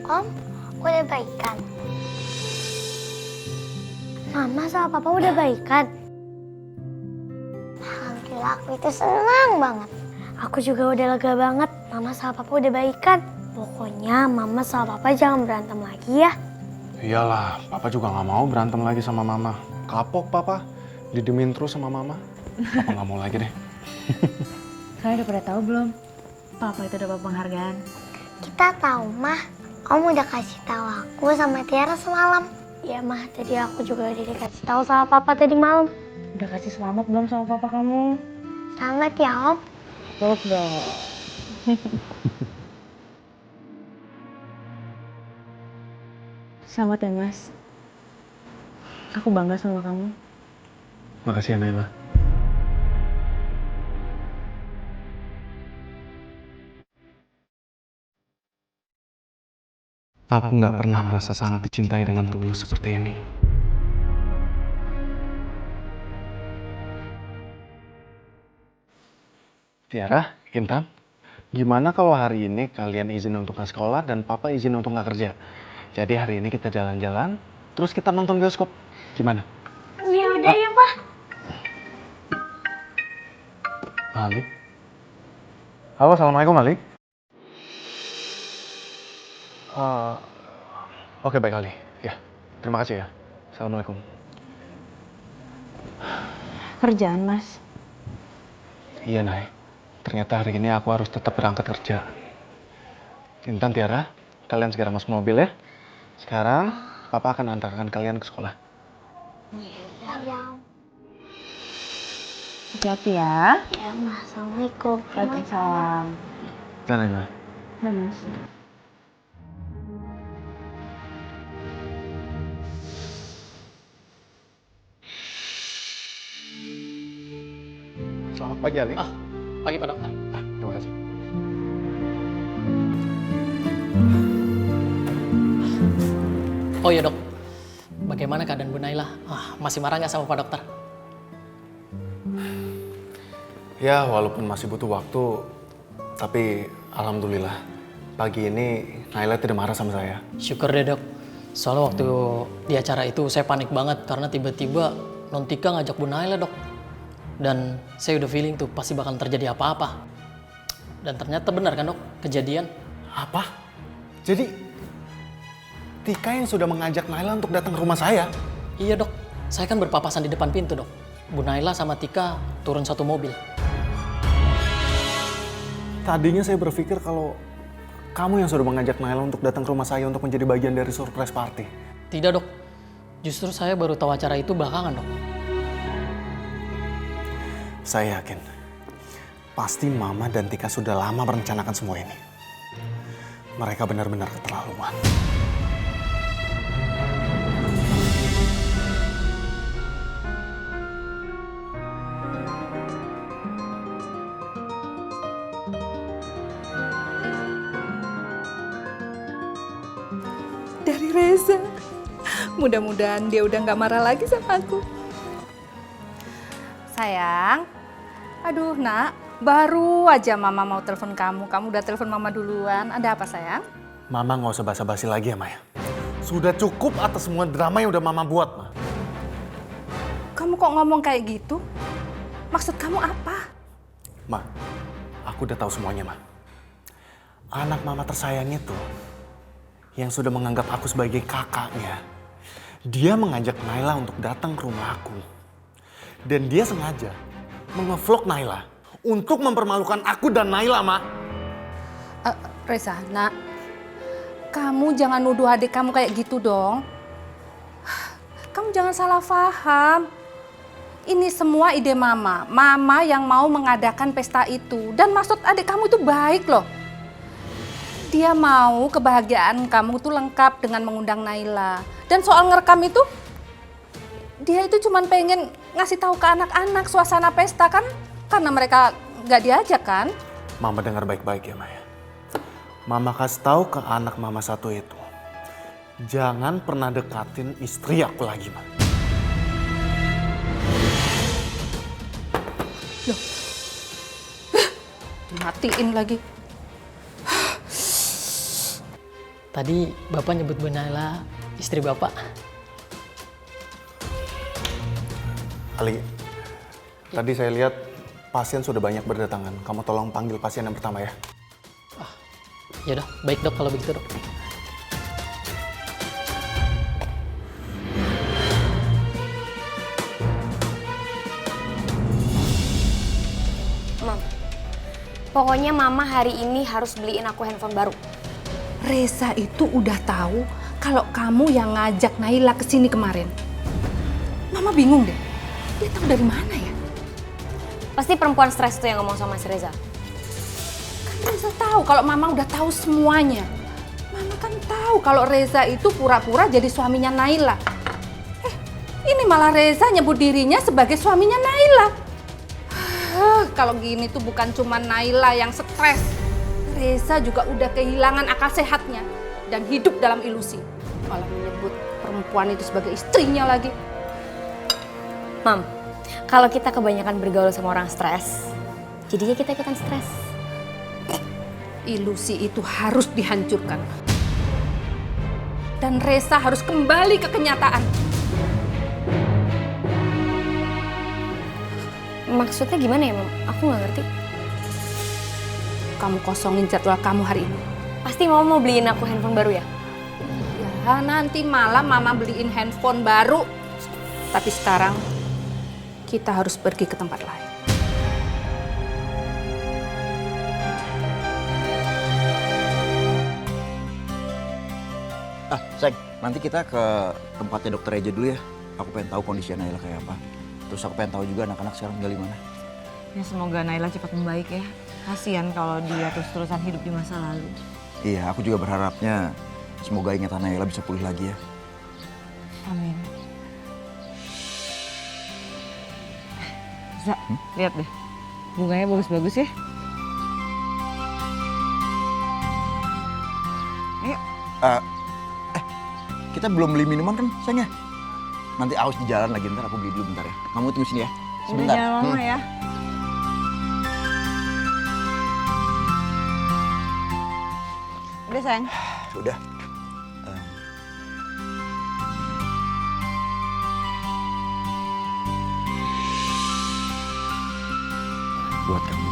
Om, udah baikan. Mama sama Papa udah baikan. Alhamdulillah, aku itu senang banget. Aku juga udah lega banget. Mama sama Papa udah baikan. Pokoknya Mama sama Papa jangan berantem lagi ya. Iyalah, Papa juga nggak mau berantem lagi sama Mama. Kapok Papa, didemin terus sama Mama. Papa nggak mau lagi deh. Kalian udah pada tahu belum? Papa itu dapat penghargaan. Kita tahu, Mah. Om udah kasih tahu aku sama Tiara semalam. Iya, Mah. Tadi aku juga udah dikasih tahu sama Papa tadi malam. Udah kasih selamat belum sama papa kamu? Selamat ya, Om. Peluk dong. Selamat ya, Mas. Aku bangga sama kamu. Makasih ya, Naila. Aku nggak pernah merasa sangat dicintai dengan tulus seperti ini. Tiara, Intan, gimana kalau hari ini kalian izin untuk nggak sekolah dan Papa izin untuk nggak kerja? Jadi hari ini kita jalan-jalan, terus kita nonton bioskop. Gimana? Ya udah ya, Pak. Malik? Halo, Assalamualaikum Malik. Oke, baik kali. Ya, terima kasih ya. Assalamualaikum. Kerjaan, Mas. Iya, Nay. Ternyata hari ini aku harus tetap berangkat kerja. Intan, Tiara, kalian segera masuk mobil ya. Sekarang, Papa akan antarkan kalian ke sekolah. Ya, Hati-hati ya. ya, Mah. Assalamualaikum. Waalaikumsalam. Dan Naila. Udah, Mas. Selamat pagi, Ali. Pagi Pak Dokter. Terima kasih. Oh iya dok, bagaimana keadaan Bu Naila? Masih marah nggak sama Pak Dokter? Ya, walaupun masih butuh waktu, tapi alhamdulillah pagi ini Naila tidak marah sama saya. Syukur deh dok. Soalnya waktu di acara itu saya panik banget karena tiba-tiba Nontika ngajak Bu Naila dok. Dan saya udah feeling tuh pasti bakal terjadi apa-apa. Dan ternyata benar kan dok, kejadian. Apa? Jadi, Tika yang sudah mengajak Naila untuk datang ke rumah saya? Iya dok, saya kan berpapasan di depan pintu dok. Bu Naila sama Tika turun satu mobil. Tadinya saya berpikir kalau kamu yang sudah mengajak Naila untuk datang ke rumah saya untuk menjadi bagian dari surprise party. Tidak dok, justru saya baru tahu acara itu belakangan dok. Saya yakin, pasti Mama dan Tika sudah lama merencanakan semua ini. Mereka benar-benar keterlaluan. Dari Reza. Mudah-mudahan dia udah nggak marah lagi sama aku. Sayang, aduh nak, baru aja mama mau telepon kamu. Kamu udah telepon mama duluan. Ada apa sayang? Mama nggak usah basa-basi lagi ya, Maya. Sudah cukup atas semua drama yang udah Mama buat, Ma. Kamu kok ngomong kayak gitu? Maksud kamu apa? Ma, aku udah tahu semuanya, Ma. Anak Mama tersayang itu, yang sudah menganggap aku sebagai kakaknya, dia mengajak Naila untuk datang ke rumah aku. Dan dia sengaja mengevlog Naila untuk mempermalukan aku dan Naila, Ma. Reza, nak, kamu jangan nuduh adik kamu kayak gitu dong. Kamu jangan salah paham. Ini semua ide mama. Mama yang mau mengadakan pesta itu. Dan maksud adik kamu itu baik loh. Dia mau kebahagiaan kamu tuh lengkap dengan mengundang Naila. Dan soal ngerekam itu, dia itu cuma pengen ngasih tahu ke anak-anak suasana pesta kan, karena mereka nggak diajak kan. Mama dengar baik-baik ya, Maya. Mama kasih tahu ke anak Mama satu itu, jangan pernah dekatin istri aku lagi, Ma. Loh, dimatiin lagi. Tadi Bapak nyebut Bu Naila istri Bapak. Ali, tadi saya lihat pasien sudah banyak berdatangan. Kamu tolong panggil pasien yang pertama ya. Ya udah, baik dok kalau begitu dok. Mam, pokoknya mama hari ini harus beliin aku handphone baru. Reza itu udah tahu kalau kamu yang ngajak Naila ke sini kemarin. Mama bingung deh. Dia tahu dari mana ya? Pasti perempuan stres tuh yang ngomong sama si Reza. Kan Reza tahu kalau Mama udah tahu semuanya. Mama kan tahu kalau Reza itu pura-pura jadi suaminya Naila. Ini malah Reza nyebut dirinya sebagai suaminya Naila. Kalau gini tuh bukan cuma Naila yang stres. Reza juga udah kehilangan akal sehatnya dan hidup dalam ilusi. Malah menyebut perempuan itu sebagai istrinya lagi. Mam, kalau kita kebanyakan bergaul sama orang stres, jadinya kita ikutan stres. Ilusi itu harus dihancurkan. Dan Reza harus kembali ke kenyataan. Maksudnya gimana ya, Mam? Aku nggak ngerti. Kamu kosongin jadwal kamu hari ini. Pasti Mama mau beliin aku handphone baru ya? Ya, nanti malam Mama beliin handphone baru. Tapi sekarang kita harus pergi ke tempat lain. Sayang, nanti kita ke tempatnya dokter Eja dulu ya. Aku pengen tahu kondisi Naila kayak apa. Terus aku pengen tahu juga anak-anak sekarang tinggal di mana. Ya semoga Naila cepat membaik ya. Kasihan kalau dia terus-terusan hidup di masa lalu. Iya, aku juga berharapnya semoga ingatan Naila bisa pulih lagi ya. Amin. Za, lihat deh. Bunganya bagus-bagus ya. Ayo. Kita belum beli minuman kan, sayang ya? Nanti aus di jalan lagi, ntar aku beli dulu bentar ya. Kamu tunggu sini ya, sebentar. Udah jangan lama ya. Udah sayang. Udah. Buat kamu.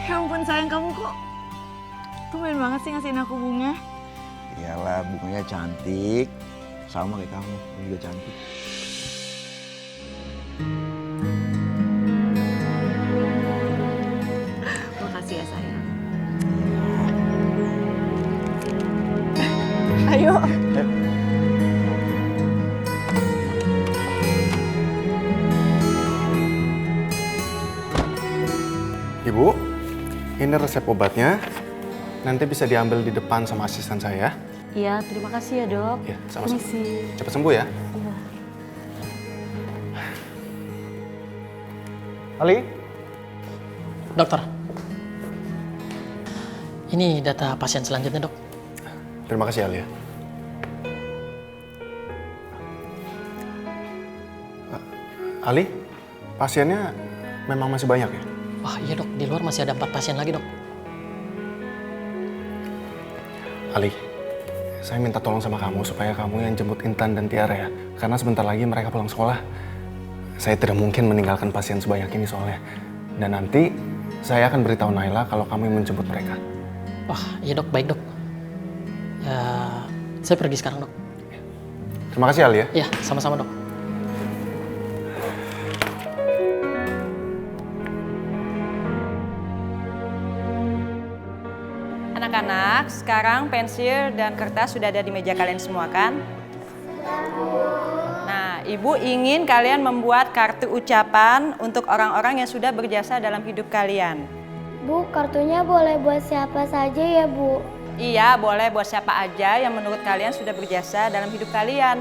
Ya ampun sayang, kamu kok tumben banget sih ngasihin aku bunga. Iyalah, bunganya cantik. Sama kayak kamu juga cantik. Makasih ya sayang. Ayo. Ibu, ini resep obatnya. Nanti bisa diambil di depan sama asisten saya. Iya, terima kasih ya dok. Ya, sama-sama. Permisi. Cepat sembuh ya. Iya. Ali, Dokter, ini data pasien selanjutnya dok. terima kasih Ali ya. Ali, pasiennya memang masih banyak ya? Wah iya dok, di luar masih ada 4 pasien lagi dok. Ali, saya minta tolong sama kamu supaya kamu yang jemput Intan dan Tiara ya. Karena sebentar lagi mereka pulang sekolah. Saya tidak mungkin meninggalkan pasien sebanyak ini soalnya. Dan nanti saya akan beritahu Naila kalau kamu yang menjemput mereka. Wah iya dok, baik dok. Ya, saya pergi sekarang dok. Terima kasih Ali ya. Iya, sama-sama dok. Anak-anak, sekarang pensil dan kertas sudah ada di meja kalian semua kan? Nah, Ibu ingin kalian membuat kartu ucapan untuk orang-orang yang sudah berjasa dalam hidup kalian. Bu, kartunya boleh buat siapa saja ya, Bu? Iya, boleh buat siapa aja yang menurut kalian sudah berjasa dalam hidup kalian.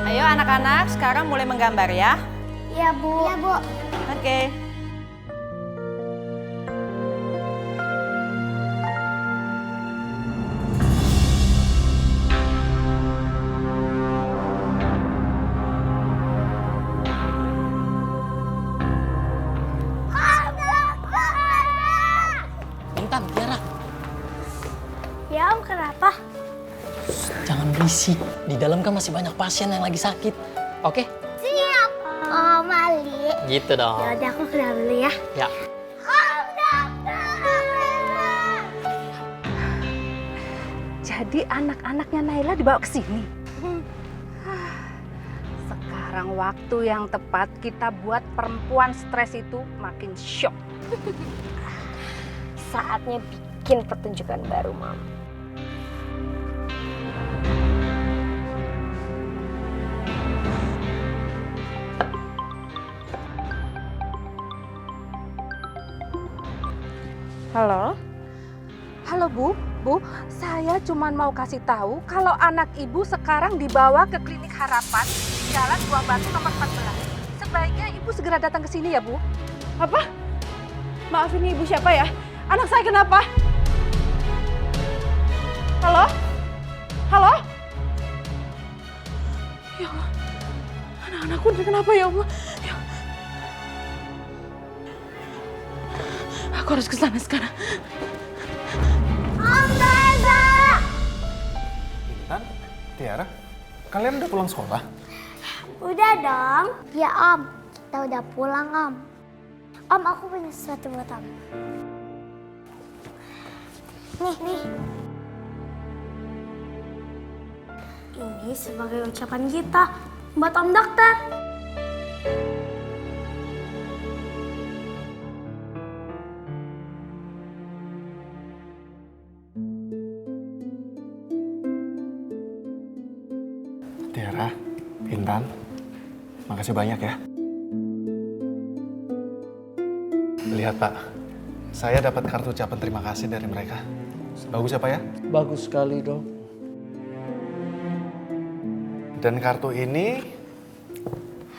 Ayo anak-anak, sekarang mulai menggambar ya. Iya, Bu. Iya, Bu. Oke. Om kenapa? Jangan berisik. Di dalam kan masih banyak pasien yang lagi sakit. Oke? Siap. Om Ali. Gitu dong. Ya udah aku ke dalam dulu ya. Ya. Om dokter. Jadi anak-anaknya Naila dibawa ke sini. Sekarang waktu yang tepat kita buat perempuan stres itu makin syok. Saatnya bikin pertunjukan baru, Mam. Halo? Halo Bu, saya cuma mau kasih tahu kalau anak Ibu sekarang dibawa ke klinik Harapan di Jalan Buah Batu nomor 14. Sebaiknya Ibu segera datang ke sini ya Bu. Apa? Maaf, ini ibu siapa ya? Anak saya kenapa? Halo? Halo? Ya Allah, anak-anakku ini kenapa ya Allah? Ya. Aku harus ke sana sekarang. Om Reza. Intan, Tiara, kalian udah pulang sekolah? Udah dong. Ya Om, kita udah pulang Om. Om, aku punya sesuatu buat Om. Nih. Ini sebagai ucapan kita buat Om Dokter. Tiara, Intan, makasih banyak ya. Lihat Pak, saya dapat kartu ucapan terima kasih dari mereka. Bagus ya Pak ya? Bagus sekali dong. Dan kartu ini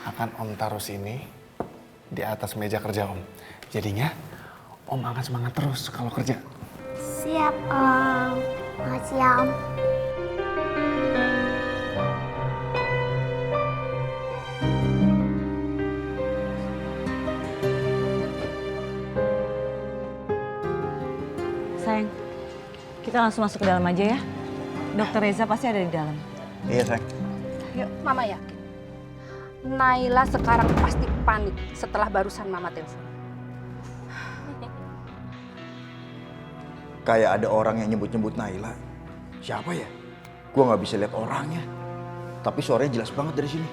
akan Om taruh sini di atas meja kerja Om. Jadinya Om akan semangat terus kalau kerja. Siap Om. Makasih ya Om. Sayang, kita langsung masuk ke dalam aja ya. Dokter Reza pasti ada di dalam. Iya, sayang. Yuk, Mama yakin. Naila sekarang pasti panik setelah barusan Mama telepon. Kayak ada orang yang nyebut-nyebut Naila. Siapa ya? Gua nggak bisa lihat orangnya. Tapi suaranya jelas banget dari sini.